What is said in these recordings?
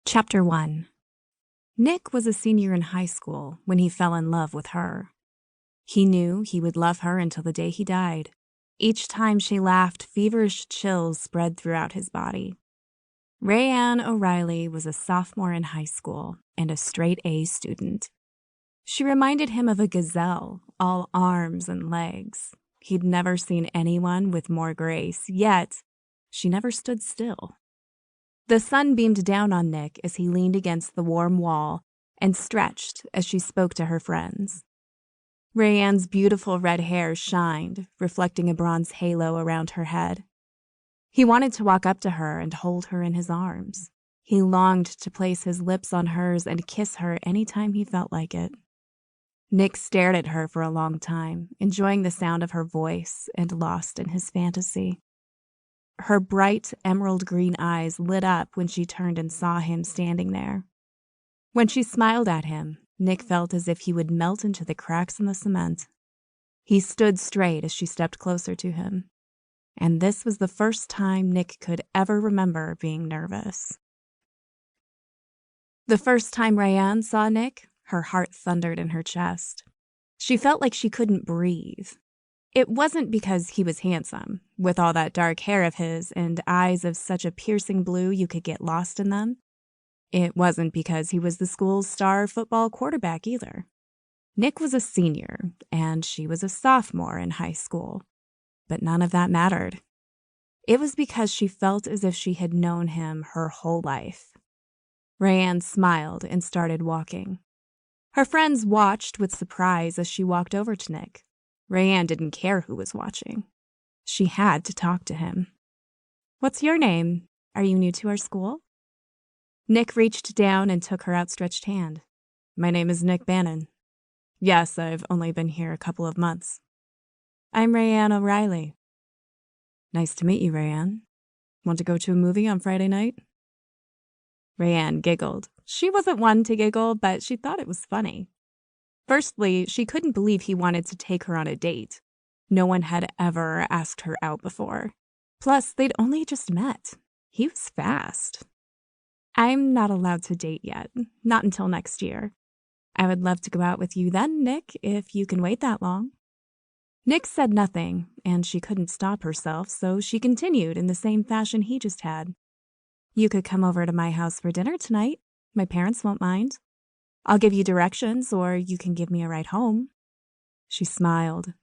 Chapter 1. Nick was a senior in high school when he fell in love with her. He knew he would love her until the day he died. Each time she laughed, feverish chills spread throughout his body. Raeann O'Reilly was a sophomore in high school and a straight-A student. She reminded him of a gazelle, all arms and legs. He'd never seen anyone with more grace, yet she never stood still. The sun beamed down on Nick as he leaned against the warm wall and stretched as she spoke to her friends. Raeann's beautiful red hair shined, reflecting a bronze halo around her head. He wanted to walk up to her and hold her in his arms. He longed to place his lips on hers and kiss her any time he felt like it. Nick stared at her for a long time, enjoying the sound of her voice and lost in his fantasy. Her bright emerald green eyes lit up when she turned and saw him standing there. When she smiled at him, Nick felt as if he would melt into the cracks in the cement. He stood straight as she stepped closer to him. And this was the first time Nick could ever remember being nervous. The first time Raeann saw Nick, her heart thundered in her chest. She felt like she couldn't breathe. It wasn't because he was handsome, with all that dark hair of his and eyes of such a piercing blue you could get lost in them. It wasn't because he was the school's star football quarterback either. Nick was a senior, and she was a sophomore in high school. But none of that mattered. It was because she felt as if she had known him her whole life. Raeann smiled and started walking. Her friends watched with surprise as she walked over to Nick. Raeann didn't care who was watching. She had to talk to him. "What's your name? Are you new to our school?" Nick reached down and took her outstretched hand. "My name is Nick Bannon. Yes, I've only been here a couple of months." "I'm Raeann O'Reilly." "Nice to meet you, Raeann. Want to go to a movie on Friday night?" Raeann giggled. She wasn't one to giggle, but she thought it was funny. Firstly, she couldn't believe he wanted to take her on a date. No one had ever asked her out before. Plus, they'd only just met. He was fast. "I'm not allowed to date yet. Not until next year. I would love to go out with you then, Nick, if you can wait that long." Nick said nothing, and she couldn't stop herself, so she continued in the same fashion he just had. "You could come over to my house for dinner tonight. My parents won't mind. I'll give you directions, or you can give me a ride home." She smiled.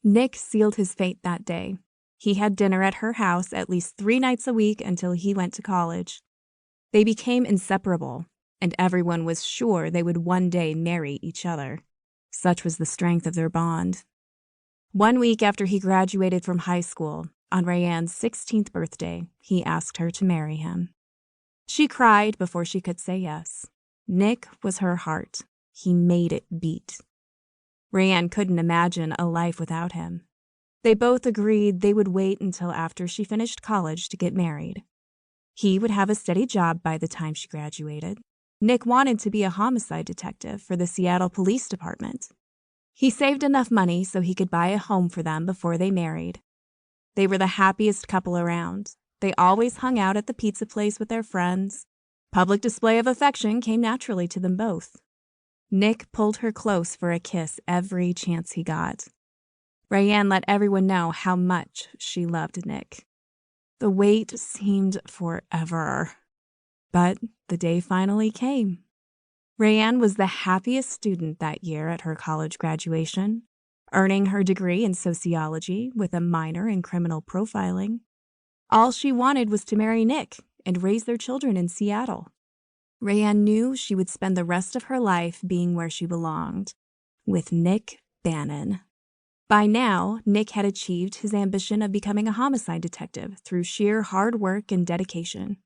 Nick sealed his fate that day. He had dinner at her house at least 3 nights a week until he went to college. They became inseparable, and everyone was sure they would one day marry each other. Such was the strength of their bond. 1 week after he graduated from high school, on Raeann's 16th birthday, he asked her to marry him. She cried before she could say yes. Nick was her heart. He made it beat. Raeann couldn't imagine a life without him. They both agreed they would wait until after she finished college to get married. He would have a steady job by the time she graduated. Nick wanted to be a homicide detective for the Seattle Police Department. He saved enough money so he could buy a home for them before they married. They were the happiest couple around. They always hung out at the pizza place with their friends. Public display of affection came naturally to them both. Nick pulled her close for a kiss every chance he got. Raeann let everyone know how much she loved Nick. The wait seemed forever. But the day finally came. Raeann was the happiest student that year at her college graduation, earning her degree in sociology with a minor in criminal profiling. All she wanted was to marry Nick and raise their children in Seattle. Raeann knew she would spend the rest of her life being where she belonged, with Nick Bannon. By now, Nick had achieved his ambition of becoming a homicide detective through sheer hard work and dedication.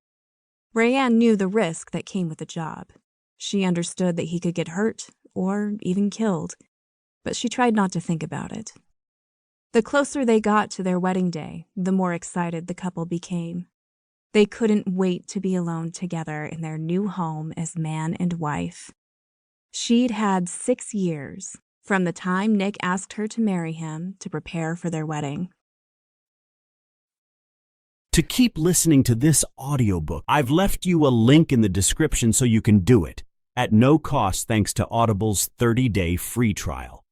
Raeann knew the risk that came with the job. She understood that he could get hurt or even killed, but she tried not to think about it. The closer they got to their wedding day, the more excited the couple became. They couldn't wait to be alone together in their new home as man and wife. She'd had 6 years from the time Nick asked her to marry him to prepare for their wedding. to keep listening to this audiobook. I've left you a link in the description so you can do it, at no cost thanks to Audible's 30-day free trial.